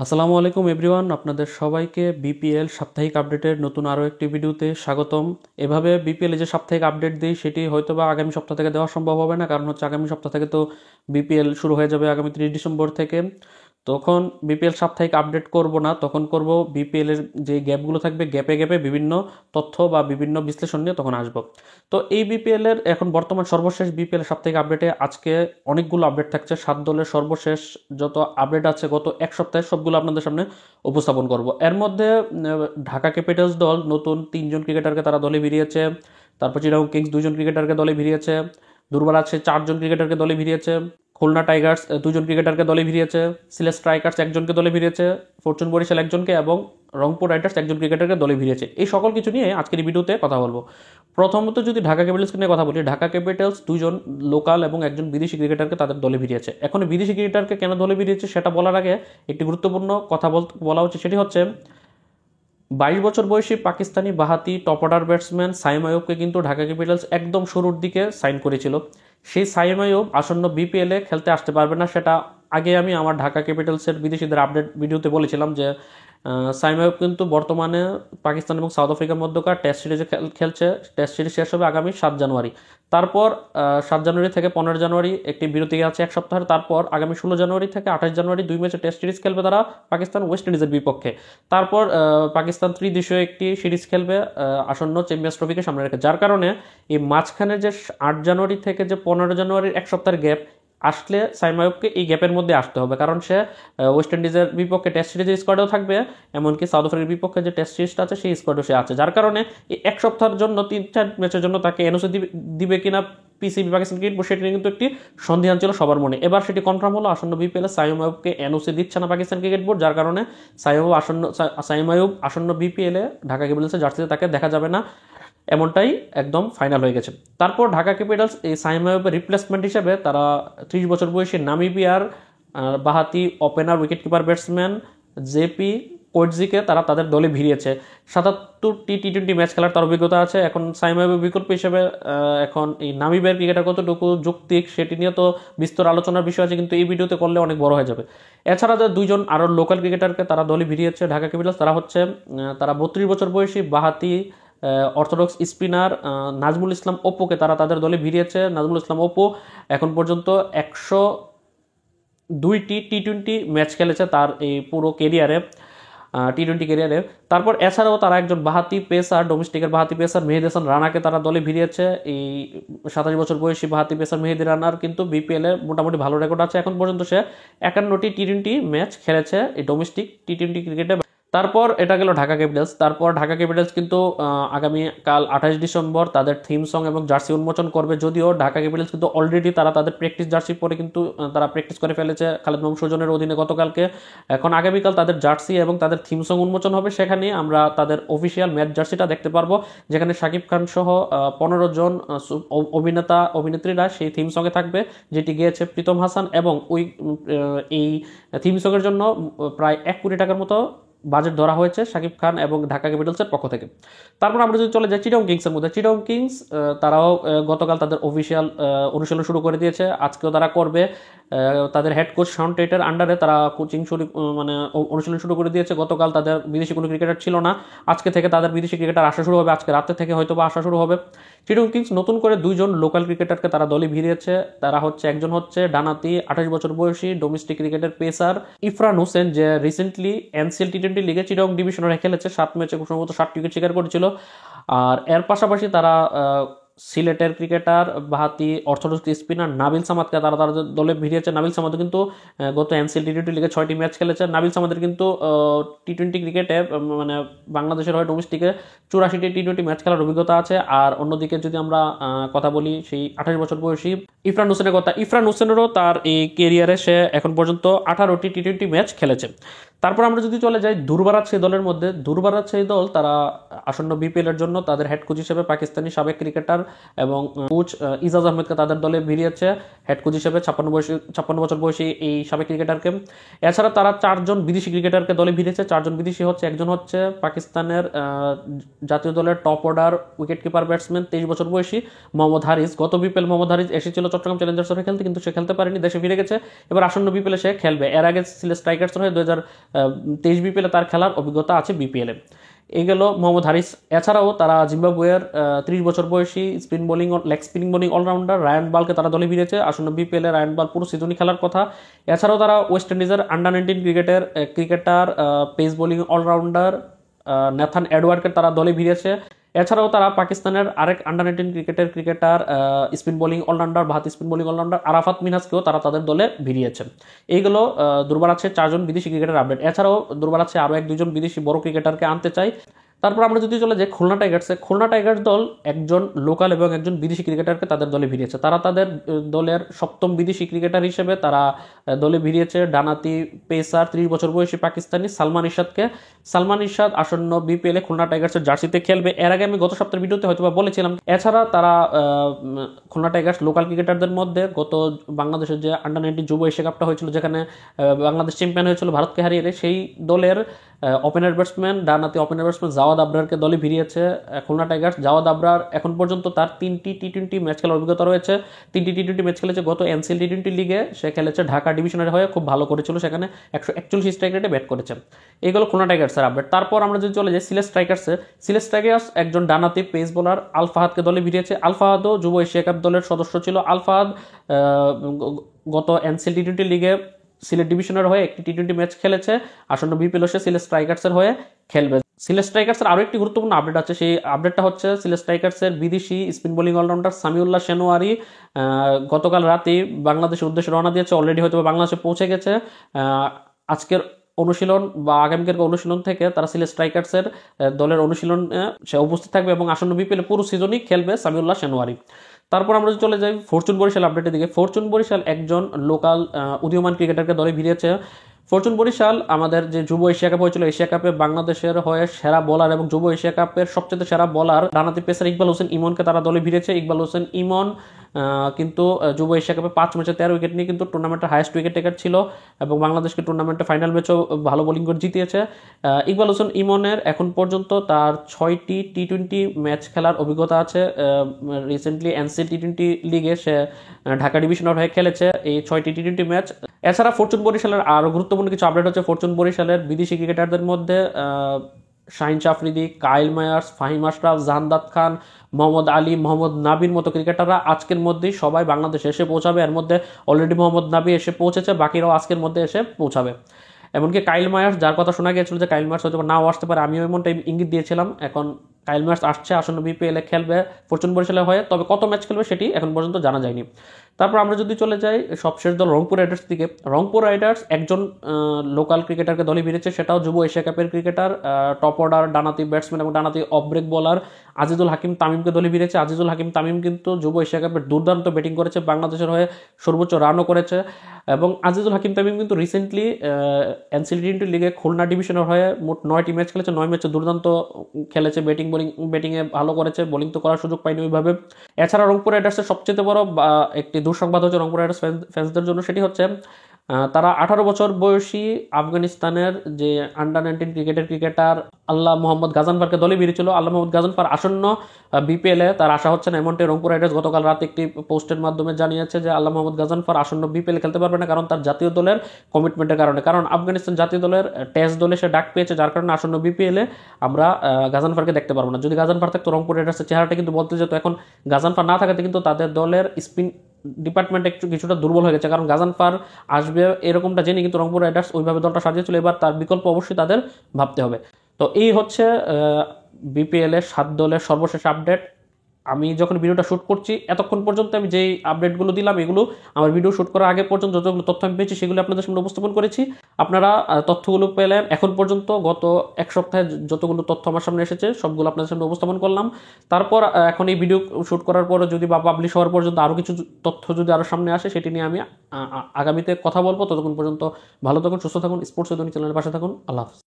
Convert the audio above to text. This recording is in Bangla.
আসসালামু আলাইকুম এভরিওয়ান, আপনাদের সবাইকে বিপিএল সাপ্তাহিক আপডেটের নতুন আরও একটি ভিডিওতে স্বাগতম। এভাবে বিপিএল যে সাপ্তাহিক আপডেট দিই সেটি হয়তোবা আগামী সপ্তাহ থেকে দেওয়া সম্ভব হবে না, কারণ হচ্ছে আগামী সপ্তাহ থেকে তো বিপিএল শুরু হয়ে যাবে আগামী 30 ডিসেম্বর থেকে। তখন বিপিএল সাপ্তাহিক আপডেট করব না, তখন করব বিপিএল এর যে গ্যাপগুলো থাকবে, গ্যাপে গ্যাপে বিভিন্ন তথ্য বা বিভিন্ন বিশ্লেষণ নিয়ে তখন আসব। তো এই বিপিএল এর এখন বর্তমান সর্বশেষ বিপিএল সাপ্তাহিক আপডেটে আজকে অনেকগুলো আপডেট থাকছে। 7 দলের সর্বশেষ যত আপডেট আছে গত এক সপ্তাহে সবগুলো আপনাদের সামনে উপস্থাপন করব। এর মধ্যে ঢাকা ক্যাপিটালস দল নতুন 3জন ক্রিকেটারকে তারা দলে ভিড়িয়েছে। তারপর চিটাগং কিংস 2জন ক্রিকেটারকে দলে ভিড়িয়েছে। দুর্বার আছে 4জন ক্রিকেটারকে দলে ভিড়িয়েছে। খুলনা টাইগার্স 2জন ক্রিকেটারকে দলে ভিড়িয়েছে। সিলেট স্ট্রাইকার্স একজনকে দলে ভিড়িয়েছে। ফরচুন বরিশাল একজনকে এবং রংপুর রাইডার্স একজন ক্রিকেটারকে দলে ভিড়িয়েছে। এই সকল কিছু নিয়ে আজকের এই ভিডিওতে কথা বলবো। প্রথমত যদি ঢাকা ক্যাপিটালস নিয়ে কথা বলি, ঢাকা ক্যাপিটালস 2জন লোকাল এবং একজন বিদেশি ক্রিকেটারকে তাদের দলে ভিড়িয়েছে। এখন বিদেশি ক্রিকেটারকে কেন দলে ভিড়িয়েছে সেটা বলার আগে একটি গুরুত্বপূর্ণ কথা বলা উচিত, সেটি হচ্ছে 22 বছর বয়সী পাকিস্তানি বাহাতি টপ অর্ডার ব্যাটসম্যান সাইম আইয়ুবকে কিন্তু ঢাকা ক্যাপিটালস একদম শুরুর দিকে সাইন করেছিল। সেই সাইম আইয়ুব আসন্ন বিপিএলে খেলতে আসতে পারবে না, সেটা আগে আমি আমার ঢাকা ক্যাপিটালসের বিদেশিদের আপডেট ভিডিওতে বলেছিলাম যে সাইম আইয়ুব কিন্তু বর্তমানে পাকিস্তান এবং সাউথ আফ্রিকার মধ্যকার টেস্ট সিরিজে খেলছে। টেস্ট সিরিজ শেষ হবে আগামী 7 জানুয়ারি। তারপর 7 জানুয়ারি থেকে 15 জানুয়ারি একটি বিরতি আছে এক সপ্তাহের। তারপর আগামী 16 জানুয়ারি থেকে 28 জানুয়ারি 2 ম্যাচে টেস্ট সিরিজ খেলবে তারা পাকিস্তান ওয়েস্ট ইন্ডিজের বিপক্ষে। তারপর পাকিস্তান ত্রিদেশীয় একটি সিরিজ খেলবে আসন্ন চ্যাম্পিয়ন্স ট্রফিকে সামনে রেখে, যার কারণে এই মাঝখানে যে 8 জানুয়ারি থেকে যে 15 জানুয়ারির এক সপ্তাহের গ্যাপ আসলে সাইম আইয়ুবকে এই গ্যাপের মধ্যে আসতে হবে, কারণ সে ওয়েস্ট ইন্ডিজের বিপক্ষে টেস্ট সিরিজের স্কোয়াডেও থাকবে, এমনকি সাউথ আফ্রিকার বিপক্ষে যে টেস্ট সিরিজটা আছে সেই স্কোয়াডেও সে আছে। যার কারণে এই এক সপ্তাহের জন্য 3-4 ম্যাচের জন্য তাকে এনওসি দিবে কিনা পিসিবি পাকিস্তান ক্রিকেট বোর্ড, সেটি কিন্তু একটি সন্দেহান ছিল সবার মনে। এবার সেটি কনফার্ম হলো, আসন্ন বিপিএলে সাইম আইয়ুবকে এনওসি দিচ্ছে না পাকিস্তান ক্রিকেট বোর্ড, যার কারণে সাইম আইয়ুব আসন্ন বিপিএলে ঢাকা ক্যাপিটালসের জার্সিতে তাকে দেখা যাবে না, এমনটাই একদম ফাইনাল হয়ে গেছে। তারপর ঢাকা ক্যাপিটালস এই সাইম আইয়ুবের রিপ্লেসমেন্ট হিসেবে তারা 30 বছর বয়সী নামিবিয়ার বাহাতি opener wicket keeper batsman JP কোয়েটজিকে তারা তাদের দলে ভিড়িয়েছে। 77টি টি20 ম্যাচ খেলার তার অভিজ্ঞতা আছে। এখন সাইম আইয়ুবের বিকল্প হিসেবে এখন এই নামিবিয়ার ক্রিকেটার কতটুকু যৌক্তিক সেটি নিয়ে তো বিস্তর আলোচনার বিষয় আছে, কিন্তু এই ভিডিওতে করলে অনেক বড় হয়ে যাবে। এছাড়া 2জন আরও লোকাল ক্রিকেটারকে তারা দলে ভিড়িয়েছে ঢাকা ক্যাপিটালস। তারা হচ্ছে তারা 32 বছর বয়সী বাহাতি অর্থোডক্স স্পিনার নাজমুল ইসলাম অপুকে তারা তাদের দলে ভিড়িয়েছে। নাজমুল ইসলাম অপু এখন পর্যন্ত 102টি টি20 ম্যাচ খেলেছে তার এই পুরো কেরিয়ারে, টি20 ক্যারিয়ারে। তারপর এছাড়াও তারা একজন বাহাতি পেসার, ডোমেস্টিকের বাহাতি পেসার মেহেদি হাসান রানাকে তারা দলে ভিড়িয়েছে। এই 27 বছর বয়সী বাহাতি পেসার মেহেদি রানার কিন্তু বিপিএলে মোটামুটি ভালো রেকর্ড আছে। এখন পর্যন্ত সে 51টি টি20 ম্যাচ খেলেছে এই ডোমেস্টিক টি20 ক্রিকেটে। তারপর এটা গেল ঢাকা ক্যাপিটালস। তারপর ঢাকা ক্যাপিটালস কিন্তু আগামীকাল 28 ডিসেম্বর তাদের থিম সং এবং জার্সি উন্মোচন করবে। যদিও ঢাকা ক্যাপিটালস কিন্তু অলরেডি তারা তাদের প্র্যাকটিস জার্সি পরে কিন্তু তারা প্র্যাকটিস করে ফেলেছে খালেদ মাহমুদ সুজনের অধীনে গতকালকে। এখন আগামীকাল তাদের জার্সি এবং তাদের থিম সং উন্মোচন হবে, সেখানে আমরা তাদের অফিসিয়াল ম্যাচ জার্সিটা দেখতে পারবো, যেখানে শাকিব খান সহ 15 জন অভিনেত্রীরা সেই থিম সঙ্গে থাকবে, যেটি গিয়েছে প্রীতম হাসান। এবং এই থিম সঙ্গের জন্য প্রায় 1 কোটি টাকার মতো বাজেট ধরা হয়েছে শাকিব খান এবং ঢাকা ক্যাপিটালসের পক্ষ থেকে। তারপর আমরা যদি চলে যাই চিটাগং কিংসের মধ্যে, চিটাগং কিংস তারাও গতকাল তাদের অফিসিয়াল অনুশীলন শুরু করে দিয়েছে, আজকেও তারা করবে। তাদের হেড কোচ শন টেটের আন্ডারে তারা কোচিং অনুশীলন শুরু করে দিয়েছে। গতকাল তাদের বিদেশি কোনো ক্রিকেটার ছিল না, আজকে থেকে তাদের বিদেশি ক্রিকেটার আসা শুরু হবে, আজকে রাতে থেকে হয়তো বা আসা শুরু হবে। চিটাগং কিংস নতুন করে 2জন লোকাল ক্রিকেটারকে তারা দলে ভিড়িয়েছে। তারা হচ্ছে একজন হচ্ছে ডানাতি 28 বছর বয়সী ডোমেস্টিক ক্রিকেটের পেসার ইরফান হোসেন, যে রিসেন্টলি এনসিএল টি20 লিগে চিটাগং ডিভিশনে খেলেছে, 7 ম্যাচে সম্ভবত 7 উইকেট শিকার করেছিল। আর এর পাশাপাশি তারা সিলেটের ক্রিকেটার বাহাতি অর্থোডক্স স্পিনার নাবিল সামাদকে তারা তাদের দলে ভিড়িয়েছে। নাবিল সামাদ কিন্তু গত এনসিএল টি20 লিগে 6টি ম্যাচ খেলেছে। নাবিল সামাদের কিন্তু টি20 ক্রিকেটে মানে বাংলাদেশের হয়ে ডোমেস্টিকে 84টি টি20 ম্যাচ খেলার অভিজ্ঞতা আছে। আর অন্যদিকে যদি আমরা কথা বলি সেই 28 বছর বয়সী ইরফান হোসেনের কথা, ইরফান হোসেনেরও তার এই কেরিয়ারে সে এখন পর্যন্ত 18টি টি20 ম্যাচ খেলেছে। তারপর আমরা যদি চলে যাই দুর্বার সেই দলের মধ্যে, দুর্বার সেই দল তারা আসন্ন বিপিএল এর জন্য তাদের হেড কোচ হিসেবে পাকিস্তানি সাবেক ক্রিকেটার এবং কোচ ইজাজ আহমেদকে তাদের দলে ভিড়িয়েছে হেড কোচ হিসেবে 56 বছর বয়সী এই সাবেক ক্রিকেটারকে। এছাড়া তারা 4জন বিদেশি ক্রিকেটারকে দলে ভিড়িয়েছে। 4জন বিদেশি হচ্ছে, একজন হচ্ছে পাকিস্তানের জাতীয় দলের top order wicket keeper batsman 23 বছর বয়সী মোহাম্মদ হারিস। গত বিপিএল মোহাম্মদ হারিস এসেছিল চট্টগ্রাম চ্যালেঞ্জার্স হয়ে খেলতে, কিন্তু সে খেলতে পারেনি, দেশে ফিরে গেছে। এবার আসন্ন বিপিএলে সে খেলবে। এর আগে সিলেট স্ট্রাইকার্স হয়ে 23 বিপিএলে তার খেলার অভিজ্ঞতা আছে বিপিএলে। এই গেল মোহাম্মদ হারিস। এছাড়াও তারা জিম্বাবুয়ের 30 বছর বয়সী leg spinning bowling allrounder Ryan বালকে তারা দলে ভিড়েছে। আসন্ন বিপিএলে রায়ান বাল পুরো সিজনই খেলার কথা। এছাড়াও তারা ওয়েস্ট ইন্ডিজের under cricketer pace bowling allrounder Nathan এডওয়ার্ডকে তারা দলে ভিড়েছে। এছাড়াও তারা পাকিস্তানের আরেক under cricketer spin bowling allrounder বাহাতি স্পিন বোলিং অলরাউন্ডার আরাফাত মিনহাজকেও তারা তাদের দলে ভিড়িয়েছে। এইগুলো দুর্বার আছে 4 জন বিদেশি ক্রিকেটার আপডেট। এছাড়াও দুর্বার আছে আরও 1-2 জন বিদেশি বড় ক্রিকেটারকে আনতে চাই। তারপর আমরা যদি চলে যাই খুলনা টাইগার্স দল একজন লোকাল এবং একজন বিদেশি ক্রিকেটারকে তাদের দলে ভিড়িয়েছে। তারা তাদের দলের 7ম বিদেশি ক্রিকেটার হিসেবে তারা দলে ভিড়িয়েছে ডানাতি পেসার 30 বছর বয়সী পাকিস্তানি সালমান ইরশাদকে। সালমান ইরশাদ আসন্ন বিপিএলে খুলনা টাইগার্সের জার্সিতে খেলবে। এর আগে আমি গত সপ্তাহের ভিডিওতে হয়তো বলেছিলাম। এছাড়া তারা খুলনা টাইগার্স লোকাল ক্রিকেটারদের মধ্যে গত বাংলাদেশের যে আন্ডার-19 যুব এশিয়া কাপটা হয়েছিল, যেখানে বাংলাদেশ চ্যাম্পিয়ন হয়েছিল ভারতকে হারিয়ে, সেই দলের ডানাতি ওপেনার ব্যাটসম্যান জাওয়াদ আবরারকে দলে ভিড়িয়েছে খুলনা টাইগার্স। জাওয়াদ আবরার এখন পর্যন্ত তার 3টি টি-20 ম্যাচ খেলার অভিজ্ঞতা রয়েছে। 3টি টি-20 ম্যাচ খেলেছে। গত এনসিএল টি-20 লিগে সে খেলেছে ঢাকা ডিভিশনের হয়ে, খুব ভালো করেছিল, সেখানে 141 স্ট্রাইক রেটে ব্যাট করেছে। এইগুলো খুলনা টাইগার্সের আপডেট। তারপর আমরা যদি চলে যাই সিলেট স্ট্রাইকার্স একজন ডানাতি পেস বোলার আল ফাহাদকে দলে ভিড়িয়েছে। আল ফাহাদও যুব এশিয়া কাপ দলের সদস্য ছিল। আল ফাহাদ গত এনসিএল টি-20 লিগে সিলেট ডিভিশনের হয়ে একটি টি-20 ম্যাচ খেলেছে। আসন্ন বিপিএল সে সিলেট স্ট্রাইকার্সের হয়ে খেলবে। সিলেট স্ট্রাইকার্সের আরও একটি গুরুত্বপূর্ণ আপডেট আছে। সেই আপডেটটা হচ্ছে সিলেট স্ট্রাইকার্সের বিদেশি spin bowling all rounder Samiullah Shinwari গতকাল রাতেই বাংলাদেশের উদ্দেশ্যে রওনা দিয়েছে। অলরেডি হয়তো বাংলাদেশে পৌঁছে গেছে। আজকের অনুশীলন বা আগামীকার অনুশীলন থেকে তারা সিলেট স্ট্রাইকার্সের দলের অনুশীলন সে উপস্থিত থাকবে এবং আসন্ন বিপিএল পুরো সিজনই খেলবে সামিউল্লাহ শেনওয়ারি। তারপর আমরা যদি চলে যাই ফরচুন বরিশাল আপডেটের দিকে। ফরচুন বরিশাল একজন লোকাল উদীয়মান ক্রিকেটারকে দলে ভিড়িয়েছে। ফরচুন বরিশাল আমাদের যে যুব এশিয়া কাপ হয়েছিল, এশিয়া কাপে বাংলাদেশের হয়ে সেরা বোলার এবং যুব এশিয়া কাপের সবচেয়ে সেরা বোলার ডানাতি পেসার ইকবাল হোসেন ইমনকে তারা দলে ভিড়িয়েছে। ইকবাল হোসেন ইমন কিন্তু যুব এশিয়া কাপে 5 ম্যাচে 13 উইকেট নিয়ে কিন্তু টুর্নামেন্টের হাইয়েস্ট উইকেট টেকার ছিল এবং বাংলাদেশকে টুর্নামেন্টে ফাইনাল ম্যাচও ভালো বোলিং করে জিতিয়েছে। ইকবাল হোসেন ইমনের এখন পর্যন্ত তার 6টি টি-20 ম্যাচ খেলার অভিজ্ঞতা আছে। রিসেন্টলি এনসিএল টি-20 লিগে সে ঢাকা ডিভিশনের হয়ে খেলেছে এই 6টি টি-20 ম্যাচ। এছাড়া ফরচুন বরিশালের আরও গুরুত্বপূর্ণ কিছু আপডেট হচ্ছে ফরচুন বরিশালের বিদেশি ক্রিকেটারদের মধ্যে শাহিন আফ্রিদি, কাইল মায়ার্স, ফাহিম আশরাফ, জাহানদাদ খান, মোহাম্মদ আলী, মোহাম্মদ নাবির মতো ক্রিকেটাররা আজকের মধ্যেই সবাই বাংলাদেশে এসে পৌঁছাবে। এর মধ্যে অলরেডি মোহাম্মদ নাবি এসে পৌঁছেছে, বাকিরাও আজকের মধ্যে এসে পৌঁছাবে। এমনকি কাইল মায়ার্স, যার কথা শোনা গিয়েছিল যে কাইল মায়ার্স হয়তো নাও আসতে পারে, আমিও এমনটা ইঙ্গিত দিয়েছিলাম। এখন কাইল মায়ার্স আসছে, আসন্ন বিপিএলে খেলবে ফরচুন বরিশালে হয়ে, তবে কত ম্যাচ খেলবে সেটি এখন পর্যন্ত জানা যায়নি। তারপর আমরা যদি চলে যাই সবশেষ দল রংপুর রাইডার্স দিকে। রংপুর রাইডার্স একজন লোকাল ক্রিকেটারকে দলে ভিড়েছে, সেটাও যুব এশিয়া কাপের ক্রিকেটার টপ অর্ডার ডানাতি ব্যাটসম্যান এবং ডানাতি অফ ব্রেক বোলার আজিজুল হাকিম তামিমকে দলে ভিড়েছে। আজিজুল হাকিম তামিম কিন্তু যুব এশিয়া কাপের দুর্দান্ত ব্যাটিং করেছে, বাংলাদেশের হয়ে সর্বোচ্চ রানও করেছে এবং আজিজুল হাকিম তামিম কিন্তু রিসেন্টলি এনসিএল টি-20 লিগে খুলনা ডিভিশনের হয়ে মোট 9টি ম্যাচ খেলেছে। 9 ম্যাচে দুর্দান্ত খেলেছে, ব্যাটিংয়ে ভালো করেছে, বোলিং তো করার সুযোগ পায়নি ওইভাবে। এছাড়া রংপুর রাইডার্সের সবচেয়ে বড় একটি দুঃসংবাদ হচ্ছে রংপুর রাইডার্স ফ্যান্সদের জন্য, সেটি হচ্ছে তারা 18 বছর বয়সী আফগানিস্তানের যে আন্ডার-19 ক্রিকেটার আল্লাহ মোহাম্মদ গাজানফারকে দলে ভিড়িয়েছিল। আল্লাহ মোহাম্মদ গাজানফার আসন্ন বিপিএলে তার আশা হচ্ছে না, এমনটাই রংপুর রাইডার্স গতকাল রাতে একটি পোস্টের মাধ্যমে জানিয়েছে যে আল্লাহ মোহাম্মদ গাজানফার আসন্ন বিপিএলে খেলতে পারবে না, কারণ তার জাতীয় দলের কমিটমেন্টের কারণে। কারণ আফগানিস্তান জাতীয় দলের টেস্ট দলে সে ডাক পেয়েছে, যার কারণে আসন্ন বিপিএলে আমরা গাজানফারকে দেখতে পারবো না। যদি গাজানফার থাকতো রংপুর রাইডার্সের চেহারাটা কিন্তু বলতে যেত। এখন গাজানফার না থাকাতে কিন্তু তাদের দলের স্পিন ডিপার্টমেন্ট একটু কিছুটা দুর্বল হয়ে গেছে, কারণ গাজানফার আসবে এরকমটা জেনে কিন্তু রংপুর রাইডার্স ওইভাবে দলটা সাজিয়েছিল। এবার তার বিকল্প অবশ্যই তাদের ভাবতে হবে। তো এই হচ্ছে বিপিএল এর 7 দলের সর্বশেষ আপডেট। আমি যখন ভিডিওটা শ্যুট করছি এতক্ষণ পর্যন্ত আমি যেই আপডেটগুলো দিলাম এগুলো আমার ভিডিও শ্যুট করার আগে পর্যন্ত যতগুলো তথ্য আমি পেয়েছি সেগুলো আপনাদের সামনে উপস্থাপন করেছি। আপনারা তথ্যগুলো পেলেন। এখন পর্যন্ত গত এক সপ্তাহে যতগুলো তথ্য আমার সামনে এসেছে সবগুলো আপনাদের সামনে উপস্থাপন করলাম। তারপর এখন এই ভিডিও শ্যুট করার পরে যদি বা পাবলিশ হওয়ার পর্যন্ত আরও কিছু তথ্য যদি আরও সামনে আসে সেটি নিয়ে আমি আগামীতে কথা বলবো। ততক্ষণ পর্যন্ত ভালো থাকুন, সুস্থ থাকুন, স্পোর্টস চ্যানেলের পাশে থাকুন। আল্লাহ হাফেজ।